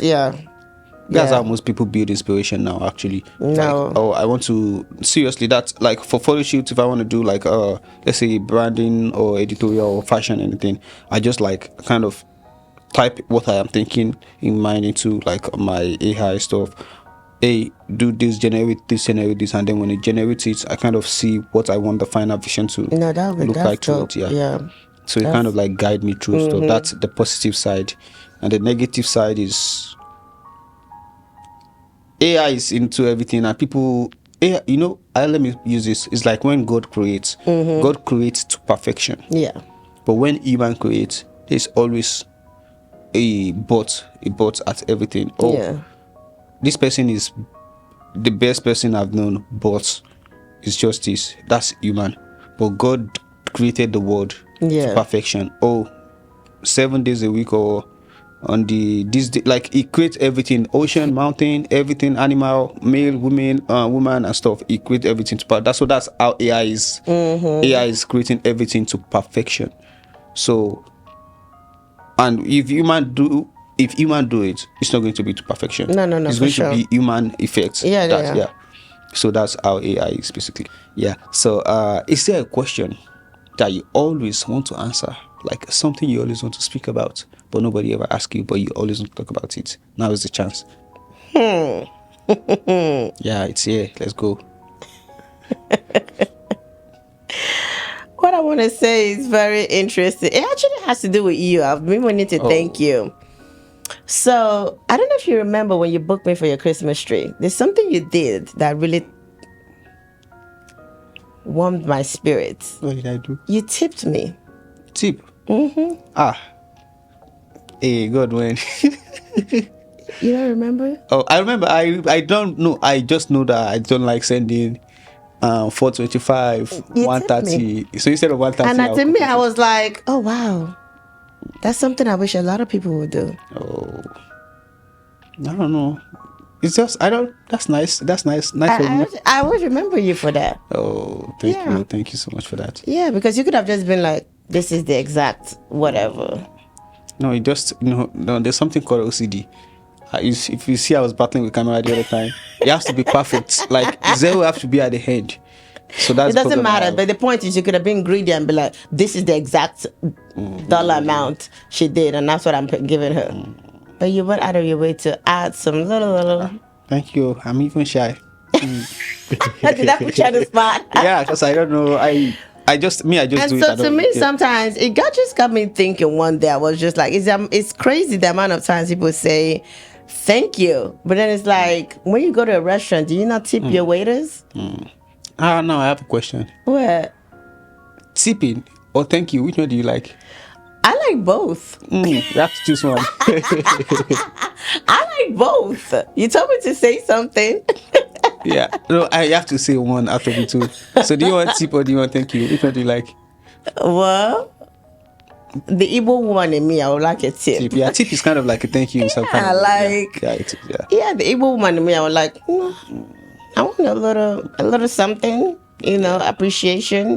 That's how most people build inspiration now, actually. No. Like, oh, I want to seriously. That's like for photo shoots. If I want to do like let's say branding or editorial or fashion anything, I just like kind of type what I am thinking in mind into like my AI stuff. Hey, do this, generate this, and then when it generates it, I kind of see what I want the final vision to look like to it. Yeah. So it kind of like guide me through stuff. That's the positive side, and the negative side is AI is into everything, and people, AI, you know, let me use this. It's like when God creates, God creates to perfection. Yeah. But when human creates, there's always a but at everything. Oh, Yeah. this person is the best person I've known, but it's just this. That's human. But God created the world to perfection. Oh, 7 days a week or on this day, like he creates everything, ocean, mountain, everything, animal, male, woman and stuff. He creates everything to that's how AI is. AI is creating everything to perfection. So, and if human do it, it's not going to be to perfection. No, it's for going sure. to be human effects. Yeah. So that's how AI is basically. Yeah. So is there a question that you always want to answer, like something you always want to speak about but nobody ever asks you, but you always want to talk about it? Now is the chance. Yeah, it's here. Let's go. What I want to say is very interesting. It actually has to do with you. I've been wanting to thank you. So I don't know if you remember when you booked me for your Christmas tree. There's something you did that really warmed my spirits. What did I do? You tipped me. Tip? Hey, God, when? You don't remember? Oh, I remember. I don't know. I just know that I don't like sending 425, 130. So instead of 130, and to me, I was like, oh wow, that's something I wish a lot of people would do. Oh, I don't know. It's just That's nice. That's nice. I always remember you for that. Oh, thank you. Thank you so much for that. Yeah, because you could have just been like, this is the exact whatever. No, it just no. There's something called OCD. If you see, I was battling with camera the other time. It has to be perfect. Like zero have to be at the head. So that's it doesn't matter. But the point is, you could have been greedy and be like, this is the exact dollar amount she did, and that's what I'm giving her. But you went out of your way to add some little. Thank you. I'm even shy. Did that put you on the spot? Yeah, because I don't know. I just do it. And so to me, sometimes it just got me thinking. One day I was just like, it's crazy the amount of times people say thank you, but then it's like when you go to a restaurant, do you not tip your waiters? No, I have a question. What? Tipping or thank you? Which one do you like? I like both. You have to choose one. I like both. You told me to say something. Yeah. No, I have to say one out of the two. So do you want tip or do you want thank you? Which one do you like? Well, the Igbo woman in me, I would like a tip. Tip. Yeah, tip is kind of like a thank you in some kind Yeah, of way. like Yeah, it is. Yeah. yeah, the Igbo woman in me, I would like. I want a little something, appreciation,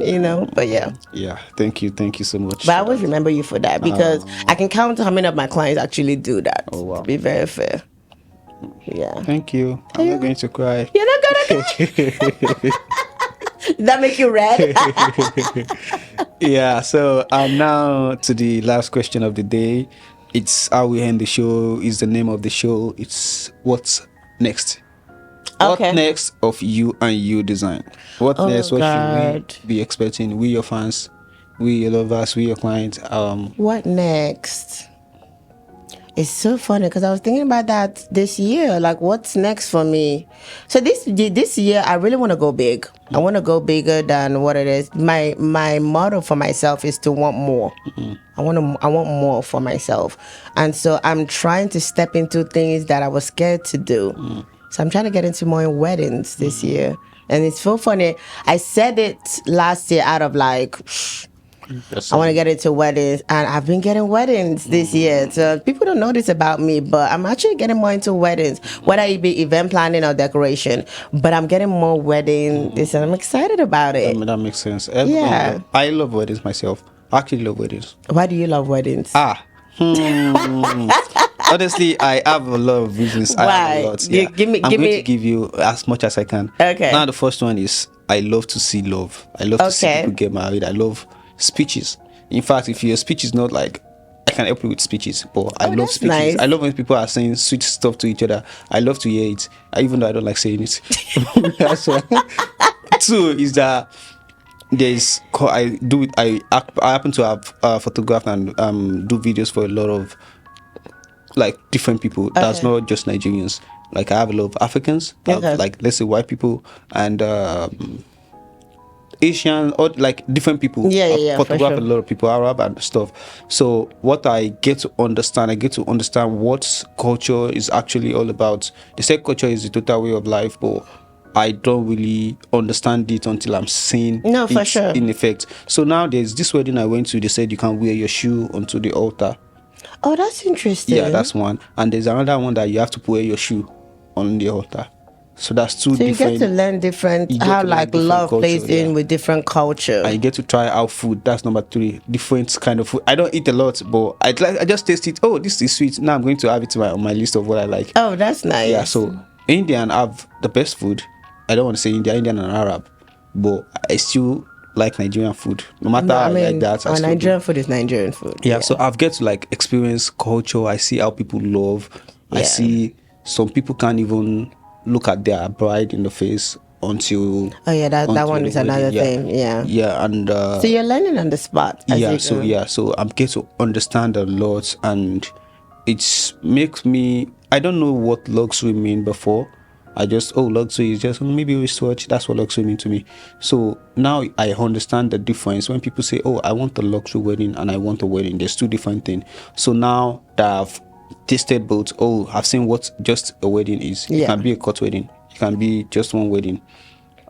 But yeah, Yeah. Thank you so much. but I for always that. remember you for that because I can count how many of my clients actually do that. Oh, wow. To be very fair. Yeah. Thank you. I'm not going to cry. You're not gonna Did that make you red? Yeah, so now to the last question of the day. It's how we end the show, is the name of the show. It's what's next. What Okay. next of U&U Design? What Oh, next? What should we God. be expecting? We your fans, we your lovers, we your clients. What next? It's so funny because I was thinking about that this year. Like, what's next for me? So this year, I really want to go big. I want to go bigger than what it is. My motto for myself is to want more. I want more for myself, and so I'm trying to step into things that I was scared to do. So I'm trying to get into more weddings this year, and it's so funny. I said it last year out of like. I want to get into weddings, and I've been getting weddings this year. So people don't know this about me, but I'm actually getting more into weddings, whether it be event planning or decoration. But I'm getting more weddings, and I'm excited about it. That makes sense. Yeah. I love weddings myself. I actually love weddings. Why do you love weddings? Honestly, I have a lot of reasons. I have Why? a lot. Yeah. I'm going to give you as much as I can. Okay. Now, the first one is I love to see love. I love to see Okay. people get married. I love speeches. In fact, if your speech is not like, I can help you with speeches, but I love that's speeches. nice. I love when people are saying sweet stuff to each other. I love to hear it, even though I don't like saying it. That's one. Two is that I happen to have photographed and do videos for a lot of like different people. That's Okay. not just Nigerians. Like I have a lot of Africans, I have, Okay. like let's say white people and Asian or like different people. Yeah, I've yeah, for photographed sure. a lot of people, Arab and stuff. So what I get to understand what culture is actually all about. They say culture is the total way of life, but I don't really understand it until I'm seeing No, for it sure. in effect. So now there's this wedding I went to. They said you can wear your shoe onto the altar. Oh, that's interesting. Yeah, that's one. And there's another one that you have to wear your shoe on the altar. So that's two so you different. get to learn different you get how to learn like different love culture, plays in yeah. with different culture. And you get to try out food. That's number three. Different kind of food. I don't eat a lot, but I just taste it. Oh, this is sweet. Now I'm going to have it on my list of what I like. Oh, that's nice. Yeah. So Indian have the best food. I don't want to say Indian and Arab, but I still like Nigerian food. No matter how I like that, I still do. Nigerian food is Nigerian food. Yeah, so I've get to like experience culture. I see how people love. I Yeah. see some people can't even look at their bride in the face until. Oh yeah, that until one the is another wedding. Yeah. thing. Yeah. Yeah, and So you're learning on the spot. As yeah, you so go. yeah, so I'm get to understand a lot, and it makes me. I don't know what luxury mean before. I just luxury is just maybe wristwatch. That's what luxury mean to me. So now I understand the difference when people say, "Oh, I want a luxury wedding and I want a wedding." There's two different things. So now that I've tasted both, I've seen what just a wedding is. It Yeah. can be a court wedding. It can be just one wedding.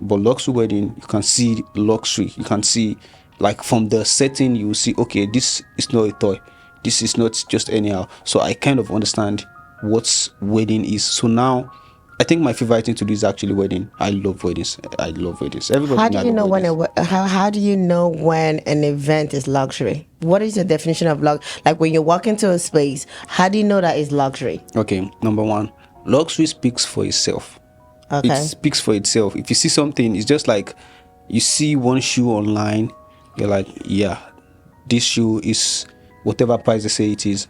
But luxury wedding, you can see luxury. You can see, like from the setting, you see, okay, this is not a toy. This is not just anyhow. So I kind of understand what wedding is. So now, I think my favorite thing to do is actually wedding. I love weddings. I love weddings. Everybody. How do knows I you love know when weddings. how do you know when an event is luxury? What is the definition of like when you walk into a space? How do you know that it's luxury? Okay, number one, luxury speaks for itself. Okay. It speaks for itself. If you see something, it's just like you see one shoe online, you're like, yeah, this shoe is whatever price they say it is.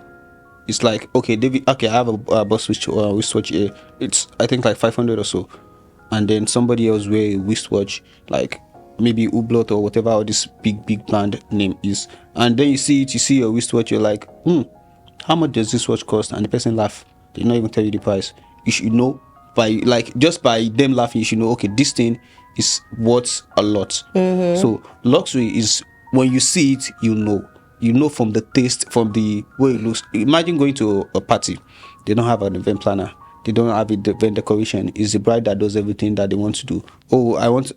It's like, okay, David, okay, I have a bus wristwatch here. It's I think like 500 or so, and then somebody else wear a wristwatch like maybe Hublot or whatever or this big brand name is, and then you see it, you see your wristwatch, you're like, how much does this watch cost? And the person laugh. They not even tell you the price. You should know by just by them laughing. You should know, okay, this thing is worth a lot. So luxury is when you see it, you know. you know from the taste, from the way it looks. Imagine going to a party, they don't have an event planner, they don't have a event decoration. It's the bride that does everything that they want to do. Oh, I want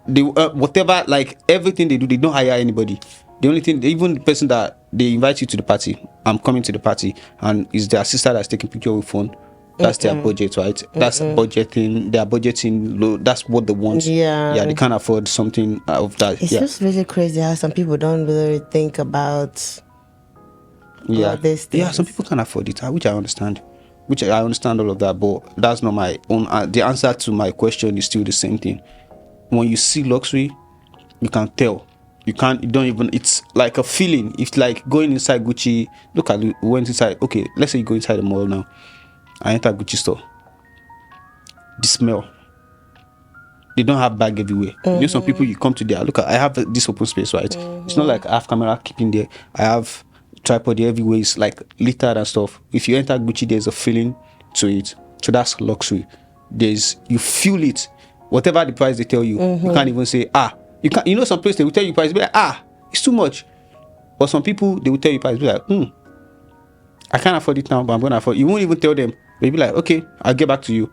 the whatever, like everything they do, they don't hire anybody. The only thing, even the person that they invite you to the party, I'm coming to the party, and is their sister that's taking picture with phone. That's their budget, right? That's budgeting. They are budgeting low. That's what they want. Yeah. They can't afford something of that. It's just really crazy how some people don't really think about all these things. Yeah, some people can't afford it, which I understand. Which I understand all of that, but that's not my own. The answer to my question is still the same thing. When you see luxury, you can tell. You don't even, it's like a feeling. It's like going inside Gucci. Look at, we went inside. Okay, let's say you go inside the mall now. I enter Gucci store. The smell. They don't have bag everywhere. You know, some people, you come to there. Look, I have this open space, right? It's not like I have camera keeping there. I have tripod everywhere. It's like littered and stuff. If you enter Gucci, there's a feeling to it. So that's luxury. You feel it. Whatever the price they tell you, you can't even say, you can't. You know, some place they will tell you price, be like, it's too much. But some people, they will tell you price, be like, I can't afford it now, but I'm gonna afford it. You won't even tell them. They'll be like, okay, I'll get back to you.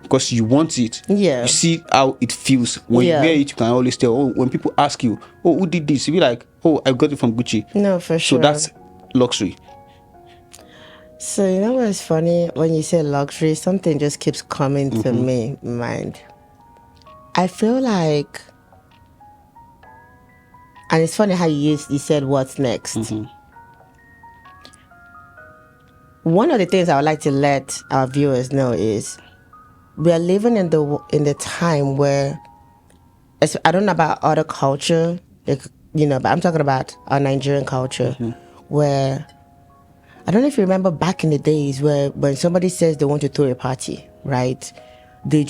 Because you want it. Yeah. You see how it feels. When you wear it, you can always tell. Oh, when people ask you, oh, who did this? You be like, oh, I got it from Gucci. No, for sure. So that's luxury. So you know what's funny? When you say luxury, something just keeps coming to me mind. I feel like, and it's funny how you said what's next. One of the things I would like to let our viewers know is we are living in the time where, I don't know about other culture, but I'm talking about our Nigerian culture, where, I don't know if you remember back in the days where when somebody says they want to throw a party, right? Their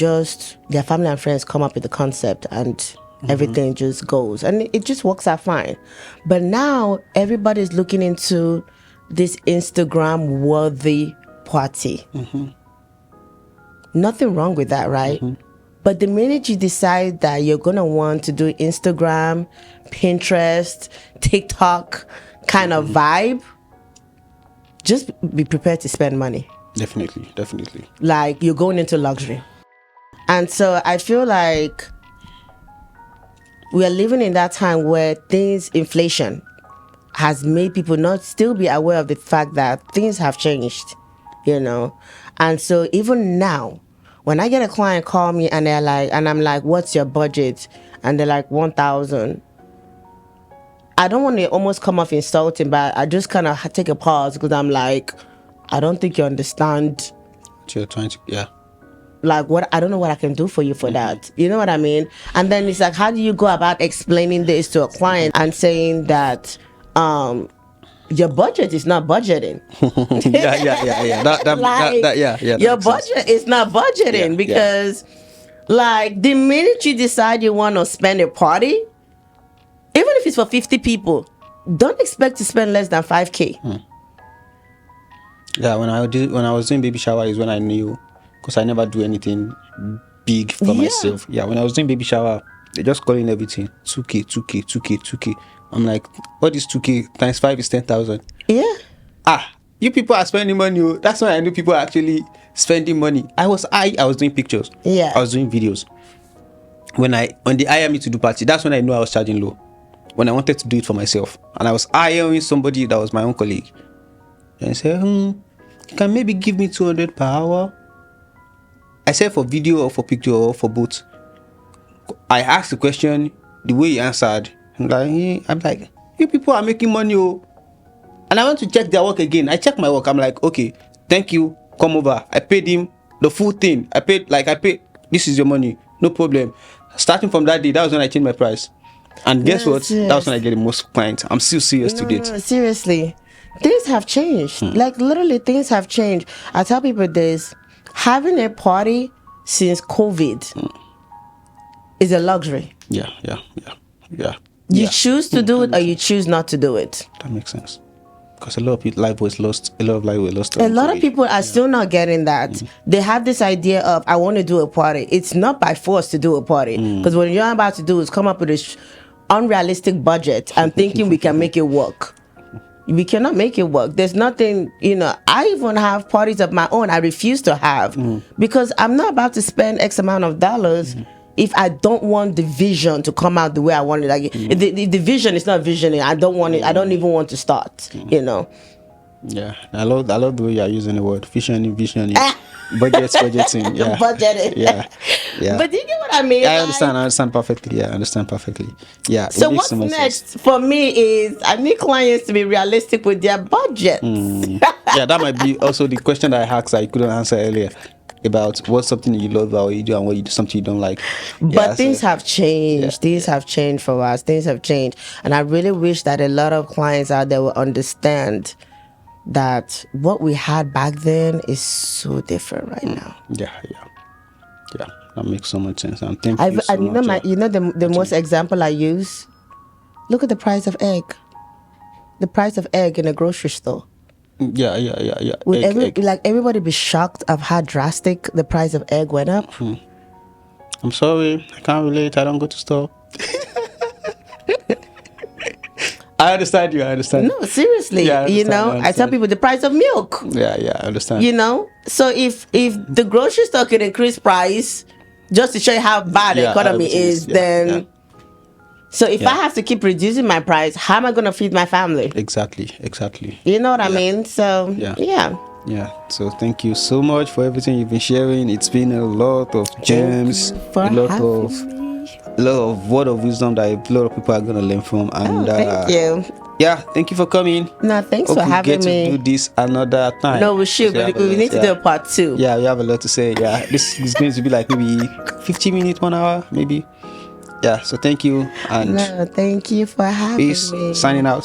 family and friends come up with the concept and everything just goes. And it just works out fine. But now everybody's looking into this Instagram-worthy party. Nothing wrong with that, right? But the minute you decide that you're going to want to do Instagram, Pinterest, TikTok kind of vibe, just be prepared to spend money. Definitely. Like, you're going into luxury. And so I feel like we are living in that time where inflation has made people not still be aware of the fact that things have changed, And so even now, when I get a client call me and they're like, and I'm like, what's your budget? And they're like, 1,000. I don't want to almost come off insulting, but I just kind of take a pause because I'm like, I don't think you understand. You're trying to, Like, what? I don't know what I can do for you for that. You know what I mean? And then it's like, how do you go about explaining this to a client and saying that your budget is not budgeting? Your budget is not budgeting because, like, the minute you decide you want to spend a party, even if it's for 50 people, don't expect to spend less than 5K. Yeah, when I was doing baby shower is when I knew, because I never do anything big for myself. Yeah, when I was doing baby shower, they just calling everything 2K. I'm like, what is 2K times 5 is 10,000. Yeah. You people are spending money. That's when I knew people are actually spending money. I was doing pictures. Yeah. I was doing videos. When they hired me to do party, that's when I knew I was charging low. When I wanted to do it for myself, and I was hiring somebody that was my own colleague, and I said, you can maybe give me 200 per hour. I said for video or for picture or for both. I asked the question, the way he answered, I'm like, you people are making money, and I want to check their work again. I check my work. I'm like, okay, thank you. Come over. I paid him the full thing. I paid. This is your money. No problem. Starting from that day, that was when I changed my price. And guess what? That was when I get the most clients. I'm still serious to date. No, seriously. Things have changed. Like, literally, things have changed. I tell people this. Having a party since COVID is a luxury. Yeah. You choose to do it or you choose not to do it. That makes sense. Because a lot of people, life was lost. A lot of life was lost. A lot of people are still not getting that. They have this idea of, I want to do a party. It's not by force to do a party. Because what you're about to do is come up with unrealistic budget and thinking we can make it work. We cannot make it work. There's nothing, I even have parties of my own I refuse to have because I'm not about to spend X amount of dollars if I don't want the vision to come out the way I want it. Like if the vision is not visioning, I don't want it. I don't even want to start, Yeah, I love the way you are using the word visioning, budgeting. Yeah, budgeting. Yeah. But do you get what I mean? I understand perfectly. Yeah, I understand perfectly. Yeah. So it makes what's so much next sense. for me is I need clients to be realistic with their budget. Yeah, that might be also the question that I asked I couldn't answer earlier about what's something you love about what you do and what you do something you don't like. But things have changed. Things have changed for us. Things have changed. And I really wish that a lot of clients out there will understand that what we had back then is so different right now. Yeah. That makes so much sense. And thank you so you know much. the most example I use. Look at the price of egg. The price of egg in a grocery store. Yeah. Would everybody be shocked of how drastic the price of egg went up? I'm sorry, I can't relate. I don't go to store. I understand you. No, seriously. Yeah, I I tell people the price of milk. Yeah, I understand. So if the grocery store can increase price just to show you how bad the economy is, then so if I have to keep reducing my price, how am I going to feed my family? Exactly. You know what I mean? So Yeah. So thank you so much for everything you've been sharing. It's been a lot of gems, a lot of word of wisdom that a lot of people are gonna learn from. And thank you. Yeah, thank you for coming. No, thanks for having me. To do this another time. No, we should. We need to do a part 2. Yeah, we have a lot to say. Yeah, this is going to be like maybe 50 minutes, 1 hour, maybe. Yeah, so thank you. And no, thank you for having me. Signing out.